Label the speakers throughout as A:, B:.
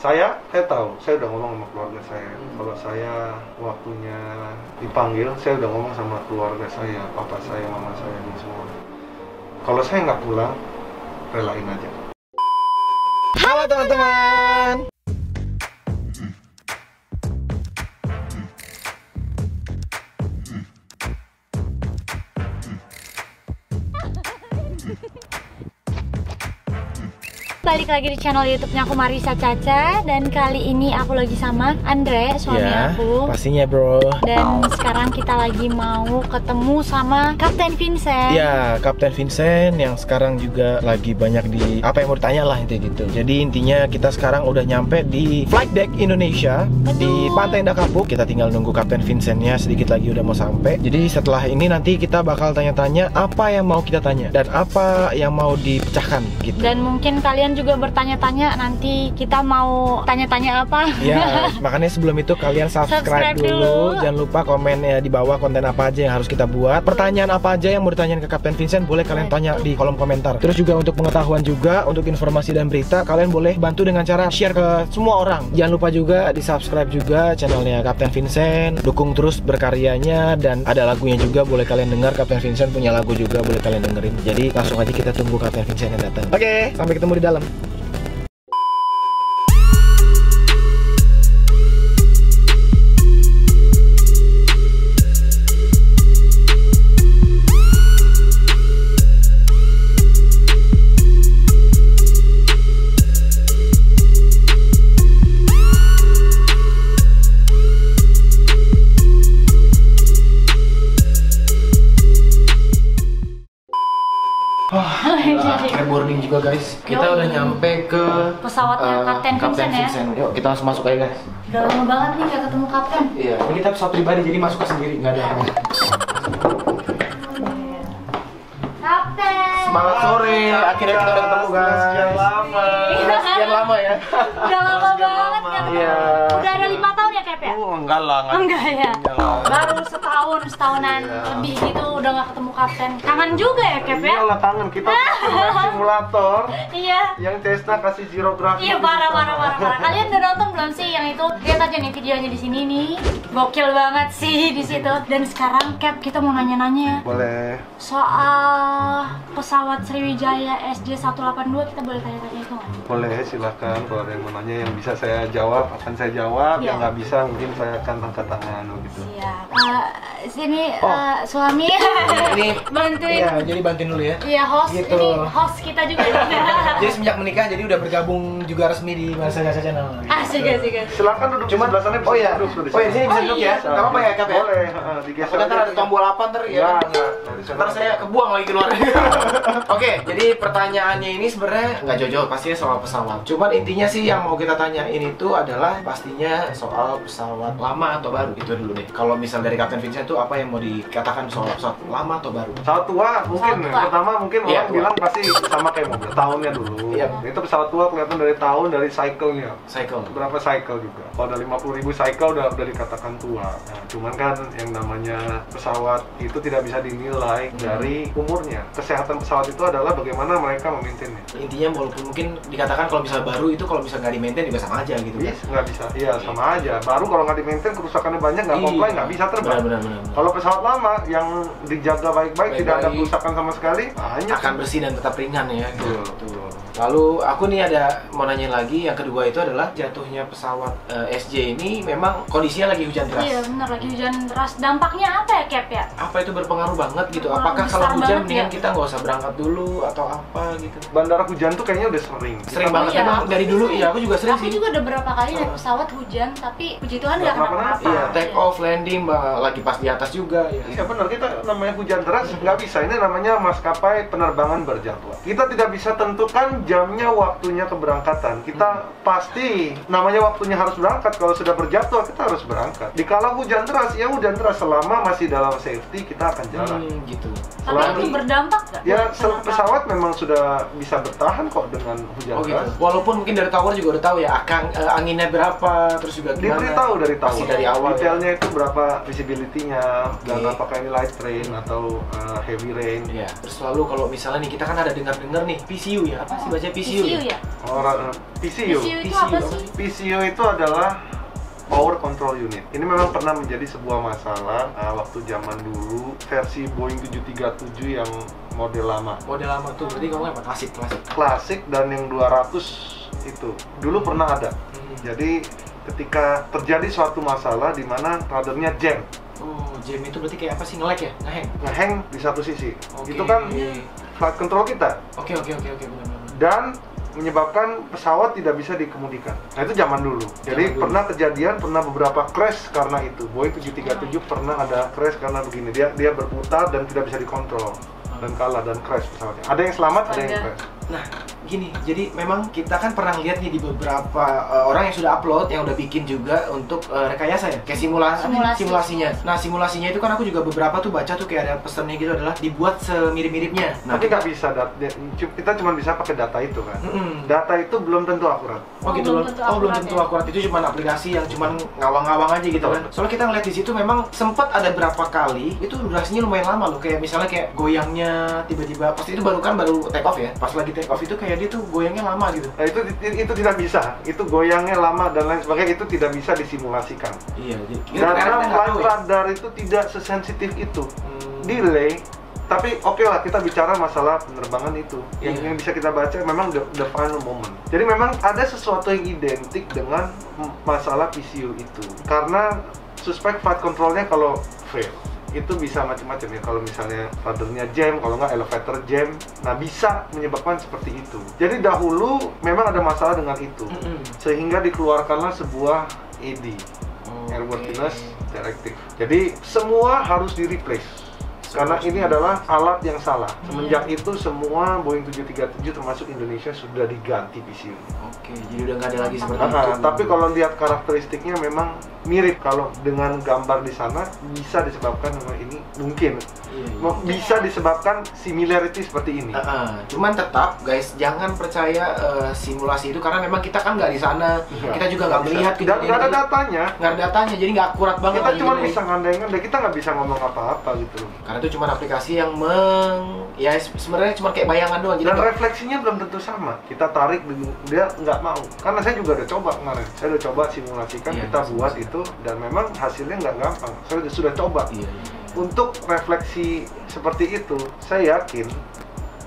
A: Saya tahu, saya udah ngomong sama keluarga saya. Kalau saya waktunya dipanggil, saya udah ngomong sama keluarga saya, papa saya, mama saya, ini semua. Kalau saya nggak pulang, relain aja.
B: Halo teman-teman.
C: Balik lagi di channel YouTube-nya aku Marisa Caca. Dan kali ini aku lagi sama Andre, suami aku.
B: Pastinya bro.
C: Dan sekarang kita lagi mau ketemu sama Kapten Vincent.
B: Ya, Kapten Vincent yang sekarang juga lagi banyak di apa yang mau ditanya lah intinya gitu. Jadi intinya kita sekarang udah nyampe di flight deck Indonesia.
C: Betul.
B: Di Pantai Indah Kapuk. Kita tinggal nunggu Kapten Vincentnya, sedikit lagi udah mau sampai. Jadi setelah ini nanti kita bakal tanya-tanya apa yang mau kita tanya dan apa yang mau dipecahkan gitu.
C: Dan mungkin kalian juga bertanya-tanya nanti kita mau tanya-tanya apa.
B: Ya, makanya sebelum itu kalian subscribe dulu. Jangan lupa komen ya di bawah konten apa aja yang harus kita buat. Pertanyaan apa aja yang mau ditanyain ke Kapten Vincent boleh kalian tanya di kolom komentar. Terus juga untuk pengetahuan juga, untuk informasi dan berita, kalian boleh bantu dengan cara share ke semua orang. Jangan lupa juga di subscribe juga channelnya Kapten Vincent. Dukung terus berkaryanya dan ada lagunya juga, boleh kalian dengar. Kapten Vincent punya lagu juga, boleh kalian dengerin. Jadi langsung aja kita tunggu Kapten Vincent yang datang. Oke, sampai ketemu di dalam. Akhirnya boarding juga guys. Kita udah nyampe ke
C: pesawatnya Kapten Vincent ya.
B: Yuk kita langsung masuk aja guys.
C: Udah lama banget nih gak ketemu Kapten.
B: Iya, ini kita pesawat pribadi jadi masuk ke sendiri, nggak ada apa.
C: Kapten.
B: Semangat sore, akhirnya kita udah ketemu guys.
A: Sekian lama.
B: Sekian lama ya.
C: Udah lama banget gak ketemu.
B: Iya.
C: Udah ada 5 tahun ya Cap ya?
A: Enggak lah.
C: Enggak ya? Baru setahunan lebih gitu udah gak ketemu Kapten. Kangen juga ya Cap ya?
A: Iyalah kangen, kita main simulator.
C: Iya.
A: Yang Cessna kasih zero gravity.
C: Iya parah. Kalian udah nonton belum sih yang itu? Lihat aja nih videonya di sini nih. Gokil banget sih di situ. Dan sekarang Cap kita mau nanya-nanya
A: Boleh.
C: soal pesawat Sriwijaya SJ182, kita boleh tanya-tanya itu nggak?
A: Boleh, silakan. Kalau ada yang mau nanya yang bisa saya jawab akan saya jawab.
C: Iya.
A: Yang nggak bisa mungkin saya akan angkat tangan gitu.
C: Siap. Sini suami
B: Ini
C: bantuin.
B: Iya, jadi bantuin dulu ya.
C: Iya host,
B: Gitu.
C: ini host kita juga.
B: Jadi semenjak menikah jadi udah bergabung juga resmi di Marisa Caca Channel.
C: Asik.
A: Silakan duduk.
B: Cuman
A: sebelah sana.
B: oh iya, di sini bisa duduk ya.
C: iya.
B: Nggak apa-apa ya Kap ya.
A: Boleh. Digeser.
B: Takutnya ntar ada tombol apa ntar ya.
A: Enggak. Dari sana.
B: Ntar saya kebuang lagi keluar. Oke, jadi pertanyaannya ini sebenarnya nggak jauh-jauh, pastinya soal pesawat. Cuman intinya sih yang mau kita tanyain itu adalah pastinya soal pesawat lama atau baru. Itu dulu deh. Kalau misal dari Kapten Vincent tuh apa yang mau dikatakan soal pesawat lama atau baru?
A: Pesawat tua mungkin.
C: Pesawat tua.
A: Pertama mungkin
B: Iya,
A: orang
B: tua.
A: bilang pasti sama kayak mobil. Tahunnya dulu.
B: Iya.
A: Itu pesawat tua kelihatan dari tahun, dari cycle-nya.
B: Cycle.
A: Berapa cycle juga. Kalau ada 50.000 cycle udah dikatakan tua. Nah, cuman kan yang namanya pesawat itu tidak bisa dinilai dari umurnya. Kesehatan pesawat itu adalah bagaimana mereka memaintainnya.
B: Intinya walaupun mungkin dikatakan kalau misal baru itu kalau misal nggak di maintain juga sama aja gitu kan.
A: Nggak bisa, iya sama aja. Baru kalau nggak di-maintain kerusakannya banyak, nggak komplain, nggak bisa terbang.
B: Benar.
A: Kalau pesawat lama yang dijaga baik-baik, tidak ada
B: Baik-baik.
A: kerusakan sama sekali, banyak.
B: Akan bersih dan tetap ringan ya.
A: Betul.
B: Lalu aku nih ada mau nanyain lagi, yang kedua itu adalah jatuhnya pesawat SJ ini memang kondisinya lagi hujan deras.
C: Iya bener, lagi hujan deras. Dampaknya apa ya Cap ya?
B: Apa itu berpengaruh banget gitu?
C: Berpengaruh
B: Apakah kalau
C: besar
B: hujan
C: banget
B: mendingan
C: ya?
B: kita nggak usah berangkat dulu atau apa gitu?
A: Bandara hujan tuh kayaknya udah sering.
B: Sering banget
C: iya.
B: emang dari dulu, iya aku juga sering
C: Aku
B: sih.
C: juga udah berapa kali naik pesawat hujan, tapi puji Tuhan
A: Nggak
C: nggak kenapa-napa.
A: kenapa-napa.
B: Iya, take off, landing, lagi pas di atas juga ya.
A: Iya benar, kita namanya hujan deras nggak bisa. Ini namanya maskapai penerbangan berjadwal. Kita tidak bisa tentukan jamnya, waktunya keberangkatan. Kita pasti namanya waktunya harus berangkat. Kalau sudah berjadwal kita harus berangkat. Dikala hujan deras, ya hujan deras, selama masih dalam safety kita akan jalan.
B: Gitu.
C: Tapi
A: Selain-
C: itu berdampak nggak?
A: Ya
C: buat penerbangan?
A: pesawat memang sudah bisa bertahan kok dengan hujan
B: Oh gitu.
A: deras.
B: Walaupun mungkin dari tower juga udah tahu ya anginnya berapa, terus juga gimana.
A: Diberitahu dari tahun.
B: Pasti dari awal.
A: Detailnya itu berapa visibility-nya dan
B: Oke.
A: apakah ini light rain atau heavy rain.
B: Ya. Terus lalu kalau misalnya nih kita kan ada dengar-dengar nih PCU ya, apa sih baca PCU
C: ya?
A: PCU.
C: PCU itu apa sih?
A: PCU itu adalah Power Control Unit. Ini memang pernah menjadi sebuah masalah waktu zaman dulu versi Boeing 737 yang model lama.
B: Model lama tuh, berarti kamu apa?
A: Klasik dan yang 200 itu dulu pernah ada. Jadi ketika terjadi suatu masalah di mana radarnya jam.
B: Oh, jam itu berarti kayak apa sih? Nge-lag ya?
A: Ngehang di satu sisi.
B: Oke.
A: Itu kan flight control kita.
B: Oke, benar-benar.
A: Dan menyebabkan pesawat tidak bisa dikemudikan. Nah itu zaman dulu. Jadi pernah kejadian, pernah beberapa crash karena itu. Boeing 737 pernah ada crash karena begini. Dia berputar dan tidak bisa dikontrol dan kalah dan crash pesawatnya. Ada yang selamat, ada yang crash.
B: Nah, gini, jadi memang kita kan pernah lihat nih di beberapa orang yang sudah upload, yang udah bikin juga untuk rekayasa ya, kayak simulasinya. Nah, simulasinya itu kan aku juga beberapa tuh baca tuh kayak ada pesannya gitu adalah dibuat semirip-miripnya.
A: Nah, tapi nggak bisa, kita cuma bisa pakai data itu kan. Data itu belum tentu akurat.
B: Oh gitu, belum tentu akurat. Itu cuma aplikasi yang cuma ngawang-ngawang aja gitu kan. Soalnya kita ngeliat di situ memang sempat ada berapa kali itu durasinya lumayan lama loh. Kayak misalnya kayak goyangnya tiba-tiba, pasti itu baru take off ya. Pas lagi take off itu kayak dia tuh goyangnya lama gitu.
A: Nah, itu tidak bisa. Itu goyangnya lama dan lain sebagainya, itu tidak bisa disimulasikan.
B: Iya,
A: karena flight radar itu tidak sesensitif itu. Delay. Tapi oke lah, kita bicara masalah penerbangan itu. Yang bisa kita baca memang the final moment. Jadi memang ada sesuatu yang identik dengan masalah PCU itu. Karena suspek flight controlnya kalau fail itu bisa macam-macam ya. Kalau misalnya radarnya jam, kalau nggak elevator jam, nah bisa menyebabkan seperti itu. Jadi dahulu memang ada masalah dengan itu, sehingga dikeluarkanlah sebuah AD, Airworthiness Directive. Jadi semua harus di-replace. Karena ini adalah alat yang salah. Semenjak itu semua Boeing 737 termasuk Indonesia sudah diganti PCU.
B: Oke, jadi udah nggak ada lagi seperti itu.
A: Tapi kalau lihat karakteristiknya memang mirip. Kalau dengan gambar di sana bisa disebabkan sama ini mungkin. Bisa disebabkan similarity seperti ini.
B: Cuman tetap guys, jangan percaya simulasi itu karena memang kita kan nggak di sana. Kita juga nggak melihat kejadian.
A: Nggak ada datanya.
B: Nggak ada datanya, jadi nggak akurat banget.
A: Kita cuma bisa ngandai-ngandai, kita nggak bisa ngomong apa-apa gitu.
B: Karena itu cuma aplikasi yang ya sebenarnya cuma kayak bayangan doang.
A: Dan refleksinya belum tentu sama. Kita tarik, dia nggak mau. Karena saya juga udah coba kemarin. Saya udah coba simulasikan, kita buat itu dan memang hasilnya nggak gampang. Saya sudah coba. Untuk refleksi seperti itu, saya yakin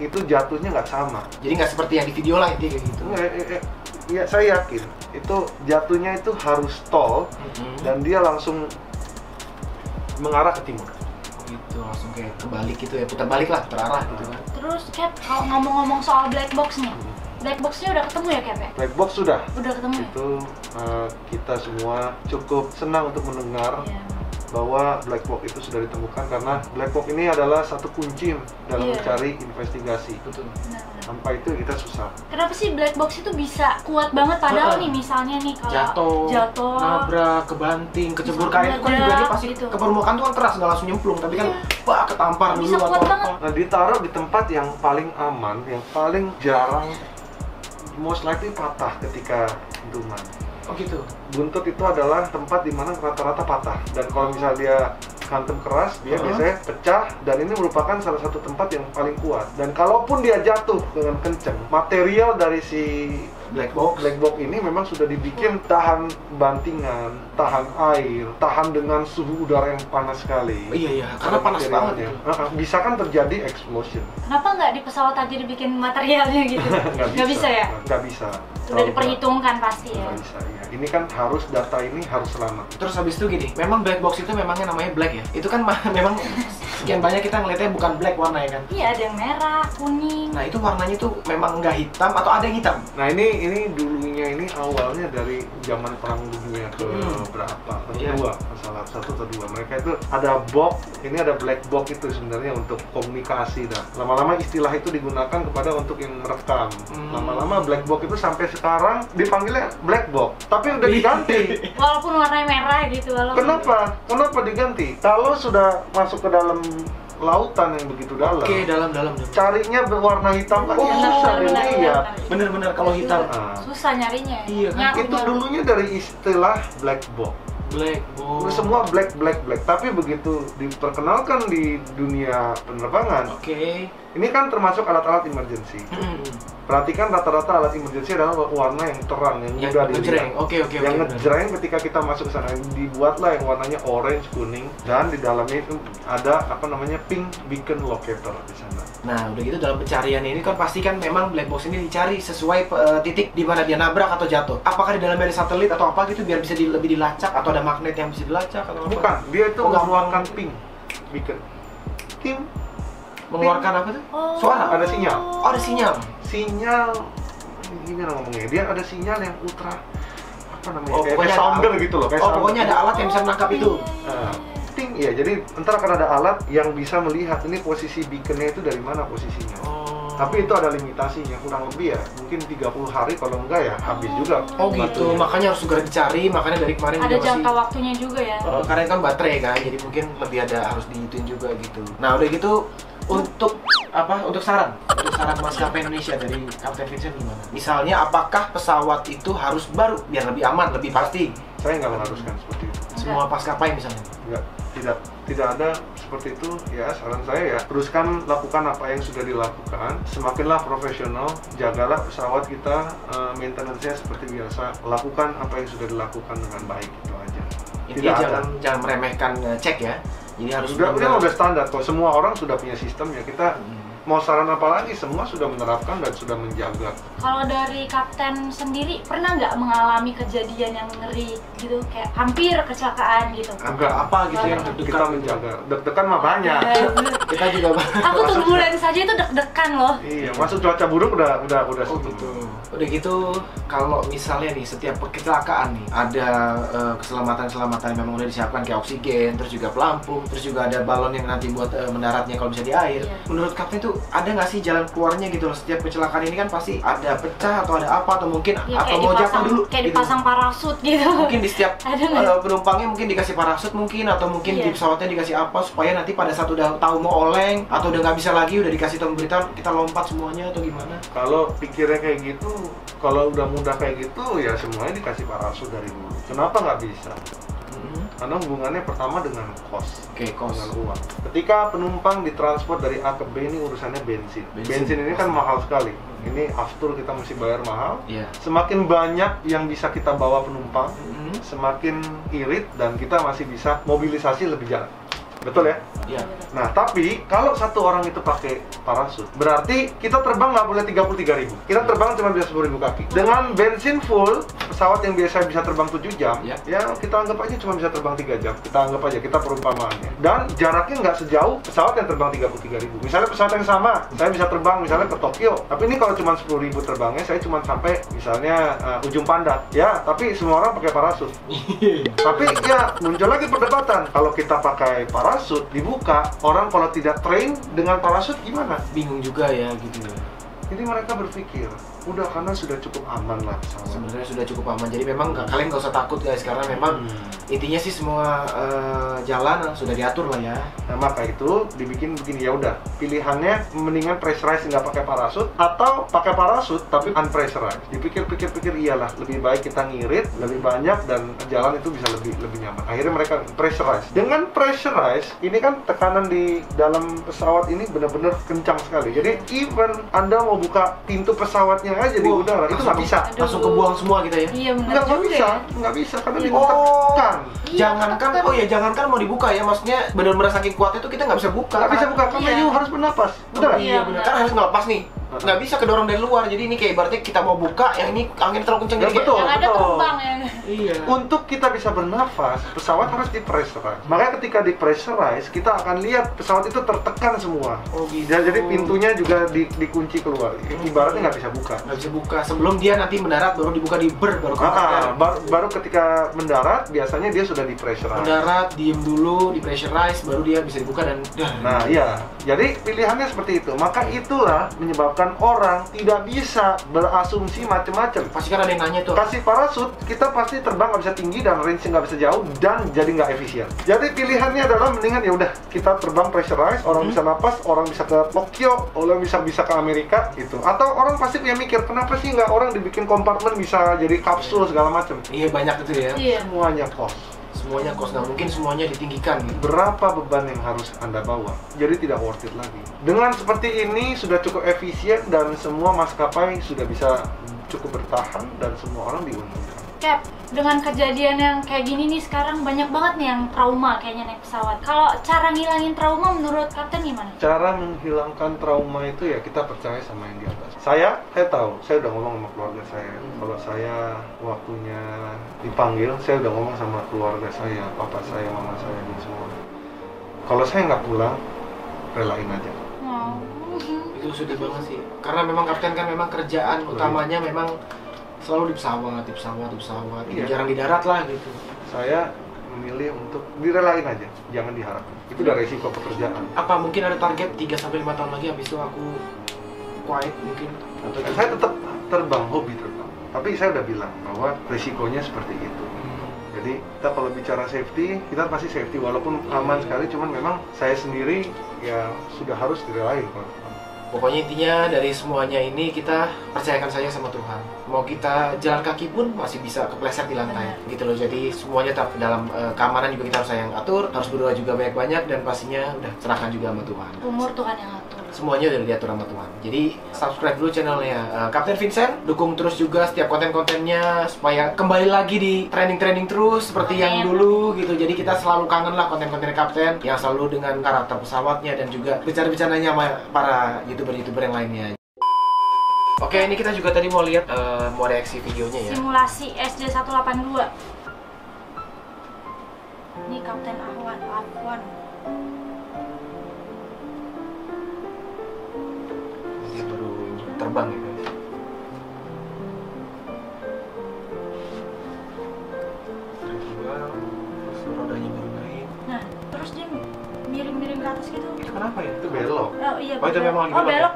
A: itu jatuhnya nggak sama.
B: Jadi nggak seperti yang di video lah intinya kayak gitu.
A: Iya, saya yakin itu jatuhnya itu harus tol dan dia langsung mengarah ke timur.
B: Gitu, langsung kayak kebalik gitu ya, putar balik lah, terarah gitu kan.
C: Terus Cap, kalau ngomong-ngomong soal black box nih, black box-nya udah ketemu ya Cap ya?
A: Black box sudah.
C: Udah ketemu ya?
A: Itu kita semua cukup senang untuk mendengar bahwa black box itu sudah ditemukan karena black box ini adalah satu kunci dalam mencari investigasi.
B: Betul.
A: Tanpa itu kita susah.
C: Kenapa sih black box itu bisa kuat banget padahal nih misalnya nih kalau jatuh,
B: nabrak, kebanting, kecebur kain itu kan juga dia pasti gitu. Ke permukaan tuh kan keras, nggak langsung nyemplung, tapi kan ketampar dulu atau apa.
A: Nah, ditaruh di tempat yang paling aman, yang paling jarang, most likely patah ketika dentuman.
B: Oh gitu.
A: Buntut itu adalah tempat di mana rata-rata patah, dan kalau misalnya dia hantem keras, dia biasanya pecah, dan ini merupakan salah satu tempat yang paling kuat. Dan kalaupun dia jatuh dengan kenceng, material dari si black box ini memang sudah dibikin tahan bantingan, tahan air, tahan dengan suhu udara yang panas sekali.
B: Iya, karena panas banget ya.
A: Bisa kan terjadi explosion.
C: Kenapa nggak di pesawat aja dibikin materialnya gitu? Nggak bisa ya?
A: Nggak bisa.
C: Sudah diperhitungkan pasti ya?
A: Nggak bisa, ya. Ini kan harus, data ini harus selamat.
B: Terus habis itu gini, memang black box itu memangnya namanya black ya? Itu kan memang sekian banyak kita ngeliatnya bukan black warna ya kan?
C: Iya, ada yang merah, kuning.
B: Nah itu warnanya tuh memang nggak hitam atau ada yang hitam?
A: Nah ini dulunya ini awalnya dari zaman perang dunia ke berapa? Kedua, masalah 1 atau 2. Mereka itu ada box, ini ada black box itu sebenarnya untuk komunikasi. Nah, lama-lama istilah itu digunakan kepada untuk yang merekam. Lama-lama black box itu sampai sekarang dipanggilnya black box, tapi udah diganti.
C: Walaupun warnanya merah gitu.
A: Kenapa diganti? Kalau sudah masuk ke dalam lautan yang begitu dalam.
B: Oke, dalam.
A: Carinya berwarna hitam kan susah dilihat.
B: Bener-bener kalau hitam.
C: Susah nyarinya.
B: Iya kan?
A: Itu dulunya dari istilah black box.
B: Black box.
A: Semua black. Tapi begitu diperkenalkan di dunia penerbangan.
B: Oke.
A: Ini kan termasuk alat-alat emergency. Perhatikan rata-rata alat emergency adalah warna yang terang, yang mudah
B: ngejreng.
A: dilihat.
B: Oke.
A: Yang ngejreng ketika kita masuk ke sana, dibuatlah yang warnanya orange, kuning, dan di dalamnya itu ada apa namanya pink beacon locator di sana.
B: Nah, udah gitu dalam pencarian ini kan pasti kan memang black box ini dicari sesuai titik di mana dia nabrak atau jatuh. Apakah di dalamnya ada satelit atau apa gitu biar bisa lebih dilacak, atau ada magnet yang bisa dilacak atau apa?
A: Bukan, dia itu mengeluarkan ping beacon. Tim
B: Mengeluarkan apa tuh? Suara?
A: ada sinyal.
B: Oh, ada sinyal.
A: Sinyal gimana ngomongnya? Dia ada sinyal yang ultra apa namanya?
B: Oh,
A: kayak sounder gitu loh, kayak sounder.
B: pokoknya ada alat yang bisa menangkap itu.
A: Ting, ya, jadi ntar akan ada alat yang bisa melihat ini posisi beaconnya itu dari mana posisinya. Tapi itu ada limitasinya, kurang lebih ya, mungkin 30 hari, kalau enggak ya habis juga.
B: Oh gitu, makanya harus segera dicari, makanya dari kemarin
C: ada jangka waktunya juga ya.
B: Karena kan baterai kan, jadi mungkin lebih ada harus diituin juga gitu. Nah udah gitu, untuk saran maskapai Indonesia dari Kapten Vincent gimana? Misalnya apakah pesawat itu harus baru biar lebih aman, lebih pasti?
A: Saya nggak mengharuskan seperti itu.
B: Semua maskapai misalnya?
A: Enggak, tidak ada seperti itu ya. Saran saya ya, teruskan lakukan apa yang sudah dilakukan, semakinlah profesional, jagalah pesawat kita, maintenance-nya seperti biasa, lakukan apa yang sudah dilakukan dengan baik, itu aja.
B: Intinya jangan meremehkan cek ya. Jadi harus
A: udah standar kok, semua orang sudah punya sistem ya. Kita mau saran apa lagi, semua sudah menerapkan dan sudah menjaga.
C: Kalau dari Kapten sendiri pernah nggak mengalami kejadian yang ngeri gitu, kayak hampir kecelakaan gitu?
B: Enggak apa gitu yang deg-degan.
A: Kita menjaga, deg-degan mah banyak.
B: Kita juga
C: aku turbulen saja itu deg-degan loh.
A: Iya, masuk cuaca buruk udah
B: gitu. Udah gitu, kalau misalnya nih setiap kecelakaan nih ada keselamatan yang memang udah disiapkan, kayak oksigen, terus juga pelampung, terus juga ada balon yang nanti buat mendaratnya kalau bisa di air. Menurut Kapten itu ada nggak sih jalan keluarnya gitu loh? Setiap kecelakaan ini kan pasti ada pecah atau ada apa, atau mungkin atau mau jatuh dulu
C: kayak
B: gitu.
C: Dipasang parasut gitu.
B: Mungkin di setiap penumpangnya mungkin dikasih parasut mungkin, atau mungkin di pesawatnya dikasih apa supaya nanti pada saat udah tahu mau oleng atau udah nggak bisa lagi, udah dikasih tahu berita kita lompat semuanya atau gimana?
A: Kalau pikirnya kayak gitu, kalau udah mudah kayak gitu ya semuanya dikasih parasut dari dulu. Kenapa nggak bisa? Karena hubungannya pertama dengan cost, dengan uang. Ketika penumpang ditransport dari A ke B, ini urusannya bensin. Bensin ini kan mahal sekali. Ini after kita mesti bayar mahal. Semakin banyak yang bisa kita bawa penumpang, semakin irit dan kita masih bisa mobilisasi lebih jalan. Betul ya?
B: Iya.
A: Nah, tapi kalau satu orang itu pakai parasut, berarti kita terbang nggak boleh 33.000. Kita terbang cuma bisa 10.000 kaki. Dengan bensin full, pesawat yang biasa bisa terbang 7 jam, ya kita anggap aja cuma bisa terbang 3 jam. Kita anggap aja, kita perumpamaannya. Dan jaraknya nggak sejauh pesawat yang terbang 33.000. Misalnya pesawat yang sama, saya bisa terbang misalnya ke Tokyo. Tapi ini kalau cuma 10.000 terbangnya, saya cuma sampai misalnya Ujung Pandak. Ya, tapi semua orang pakai parasut. Tapi ya muncul lagi perdebatan. Kalau kita pakai parasut dibuka, orang kalau tidak train dengan parasut gimana?
B: Bingung juga ya gitu ya.
A: Jadi mereka berpikir, udah karena sudah cukup aman lah pesawat.
B: Sebenarnya sudah cukup aman, jadi memang kalian nggak usah takut guys, karena memang intinya sih semua jalan sudah diatur lah ya.
A: Nah maka itu dibikin begini, ya udah pilihannya mendingan pressurized nggak pakai parasut atau pakai parasut tapi unpressurized. Dipikir-pikir iyalah lebih baik kita ngirit lebih banyak dan jalan itu bisa lebih nyaman. Akhirnya mereka pressurized. Dengan pressurized ini kan tekanan di dalam pesawat ini benar-benar kencang sekali. Jadi even Anda mau buka pintu pesawatnya aja di udara itu nggak bisa.
B: Langsung kebuang semua kita ya?
C: Iya benar juga.
A: Nggak bisa karena ditekan.
B: Jangankan mau dibuka ya, maksudnya benar-benar saking kuatnya itu kita nggak bisa buka.
A: Nggak bisa buka karena you harus bernapas. Betul nggak?
B: Iya benar. Kan harus ngelepas nih. Nggak bisa kedorong dari luar, jadi ini kayak berarti kita mau buka, yang ini angin terlalu kencang jadi
A: betul,
C: yang ada terbang ya.
B: Iya.
A: Untuk kita bisa bernafas, pesawat harus dipressurize. Makanya ketika dipressurize, kita akan lihat pesawat itu tertekan semua.
B: Oh gitu.
A: Jadi pintunya juga dikunci keluar. Ibaratnya nggak bisa buka.
B: Nggak bisa buka. Sebelum dia nanti mendarat baru dibuka di
A: baru ketika mendarat biasanya dia sudah dipressurize.
B: Mendarat, diem dulu, dipressurize, baru dia bisa dibuka dan.
A: Nah iya. Jadi pilihannya seperti itu. Maka itulah menyebabkan orang tidak bisa berasumsi macam-macam.
B: Pasti kan ada yang nanya tuh.
A: Kasih parasut, kita pasti terbang nggak bisa tinggi dan range nggak bisa jauh dan jadi nggak efisien. Jadi pilihannya adalah mendingan ya udah kita terbang pressurized, orang bisa napas, orang bisa ke Tokyo, orang bisa ke Amerika gitu. Atau orang pasti punya mikir kenapa sih nggak orang dibikin kompartemen bisa jadi kapsul segala macam.
B: Iya banyak itu ya.
C: Iya.
A: Semuanya cost.
B: semuanya kos, nggak mungkin semuanya ditinggikan gitu.
A: Berapa beban yang harus Anda bawa? Jadi tidak worth it lagi. Dengan seperti ini sudah cukup efisien dan semua maskapai sudah bisa cukup bertahan dan semua orang diuntungkan.
C: Cap, dengan kejadian yang kayak gini nih sekarang banyak banget nih yang trauma kayaknya naik pesawat. Kalau cara ngilangin trauma menurut Kapten gimana?
A: Cara menghilangkan trauma itu ya kita percaya sama yang di atas. Saya tahu, saya udah ngomong sama keluarga saya. Kalau saya waktunya dipanggil, saya udah ngomong sama keluarga saya, papa saya, mama saya, dan semua. Kalau saya nggak pulang, relain aja.
B: Itu sedih banget sih. Karena memang Kapten kan memang kerjaan utamanya memang selalu di pesawat.
A: Iya.
B: Jarang di darat lah gitu.
A: Saya memilih untuk direlain aja, jangan diharapkan. Itu udah resiko pekerjaan.
B: Apa mungkin ada target 3-5 tahun lagi habis itu aku quiet mungkin? Atau
A: Saya tetap terbang, hobi terbang. Tapi saya udah bilang bahwa resikonya seperti itu. Jadi kita kalau bicara safety, kita pasti safety walaupun aman sekali, cuman memang saya sendiri ya sudah harus direlain kalau
B: Pokoknya intinya dari semuanya ini kita percayakan saja sama Tuhan. Mau kita jalan kaki pun masih bisa kepleset di lantai, gitu loh. Jadi semuanya tetap dalam keamanan juga kita harus sayang atur, harus berdoa juga banyak-banyak dan pastinya udah serahkan juga sama Tuhan.
C: Umur Tuhan yang atur.
B: Semuanya udah diatur sama Tuhan. Jadi subscribe dulu channelnya Kapten Vincent, dukung terus juga setiap konten-kontennya supaya kembali lagi di trending terus seperti yang dulu gitu. Jadi kita selalu kangen lah konten-konten Kapten yang selalu dengan karakter pesawatnya dan juga bicara-bicaranya sama para YouTuber yang lainnya. Oke, ini kita juga tadi mau lihat mau reaksi videonya ya.
C: Simulasi SJ182. Ini Kapten Ahwan.
B: Dia baru terbang ya guys. Terus rodanya baru naik.
C: Nah, terus dia miring-miring ke atas gitu.
B: Itu kenapa ya?
A: itu belok.
C: Oh iya.
B: Oh, itu memang lagi belok ya?
C: belok.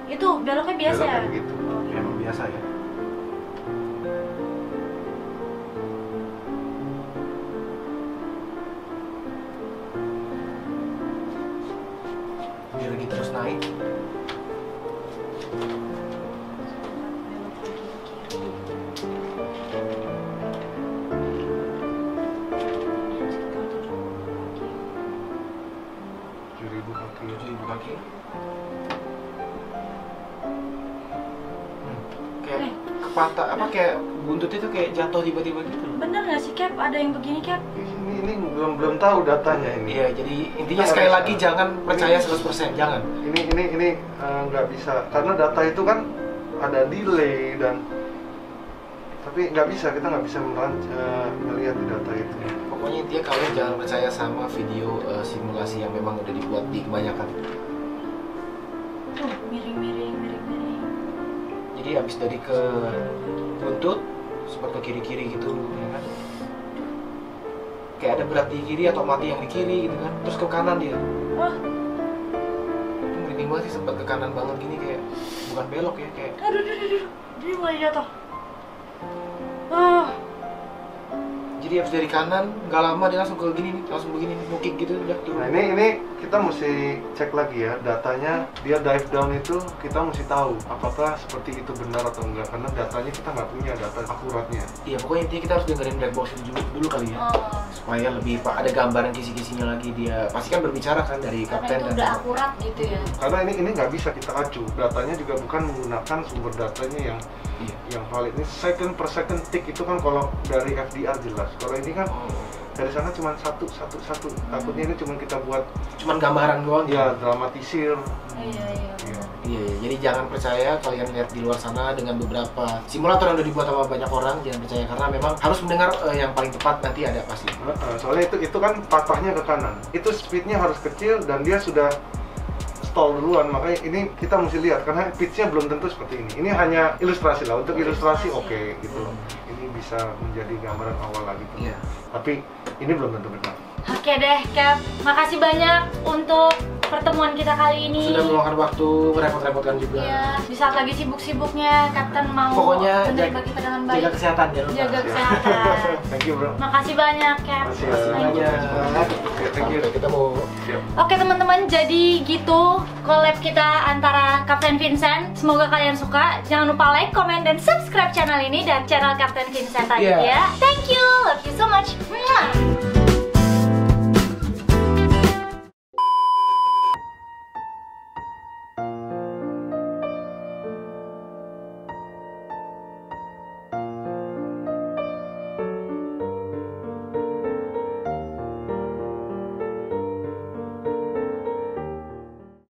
C: Itu beloknya biasa
A: Belok
C: ya?
A: kayak gitu.
B: Ya, emang biasa ya. Dia lagi terus naik. Kaki. Kayak kepatah apa kayak buntut itu kayak jatuh tiba-tiba gitu.
C: Bener nggak sih Cap? Ada yang begini Cap?
A: Ini belum tahu datanya ini.
B: Iya, jadi intinya sekali lagi jangan percaya 100%, jangan.
A: Ini nggak bisa karena data itu kan ada delay dan tapi nggak bisa, kita nggak bisa melihat di data itu.
B: Pokoknya intinya kalian jangan percaya sama video simulasi yang memang udah dibuat di kebanyakan.
C: Tuh, miring.
B: Jadi habis dari ke buntut sempat ke kiri-kiri gitu ya kan. Kayak ada berat di kiri atau mati yang di kiri gitu kan. Terus ke kanan dia.
C: Wah,
B: Itu merinding banget sih, sempat ke kanan banget gini kayak bukan belok ya kayak.
C: aduh. Dia mulai jatuh. Ah,
B: Jadi habis dari kanan, nggak lama dia langsung ke gini nih, langsung begini nih, nukik gitu udah turun.
A: Nah ini kita mesti cek lagi ya datanya, dia dive down itu kita mesti tahu apakah seperti itu benar atau enggak, karena datanya kita nggak punya data akuratnya.
B: Iya, pokoknya intinya kita harus dengerin black box dulu kali ya. Supaya lebih ada gambaran kisi-kisinya lagi. Dia pasti kan berbicara kan dari
C: karena
B: kapten
C: itu
B: dan
C: udah akurat gitu ya.
A: Karena ini nggak bisa kita acu, datanya juga bukan menggunakan sumber datanya yang valid. Ini second per second tick itu kan kalau dari FDR jelas. Kalau ini kan dari sana cuma satu. Takutnya ini cuma kita buat
B: cuman gambaran doang.
A: ya dramatisir.
C: Iya.
B: Jadi jangan percaya kalian lihat di luar sana dengan beberapa simulator yang udah dibuat sama banyak orang, jangan percaya karena memang harus mendengar yang paling tepat nanti ada pasti.
A: Soalnya itu kan patahnya ke kanan. Itu speednya harus kecil dan dia sudah stall duluan, makanya ini kita mesti lihat karena pitch-nya belum tentu seperti ini. Ini hanya ilustrasi lah, untuk ilustrasi oke gitu loh. Ini bisa menjadi gambaran awal lagi tuh.
B: Iya.
A: Tapi ini belum tentu benar.
C: Oke deh, Cap. Makasih banyak untuk pertemuan kita kali ini.
B: Sudah meluangkan waktu, merepot-repotkan juga.
C: Iya, di saat lagi sibuk-sibuknya, Kapten mau
B: Pokoknya
C: menerima kita dengan baik.
B: jaga kesehatan ya.
C: Jaga kesehatan.
A: Thank you bro.
C: Makasih banyak, Cap.
A: Makasih
C: Thank you.
A: banyak. Thank you.
B: Kita mau
C: Oke teman-teman, jadi gitu collab kita antara Kapten Vincent. Semoga kalian suka. Jangan lupa like, comment, dan subscribe channel ini dan channel Kapten Vincent tadi ya. Thank you, love you so much. much. Mwah.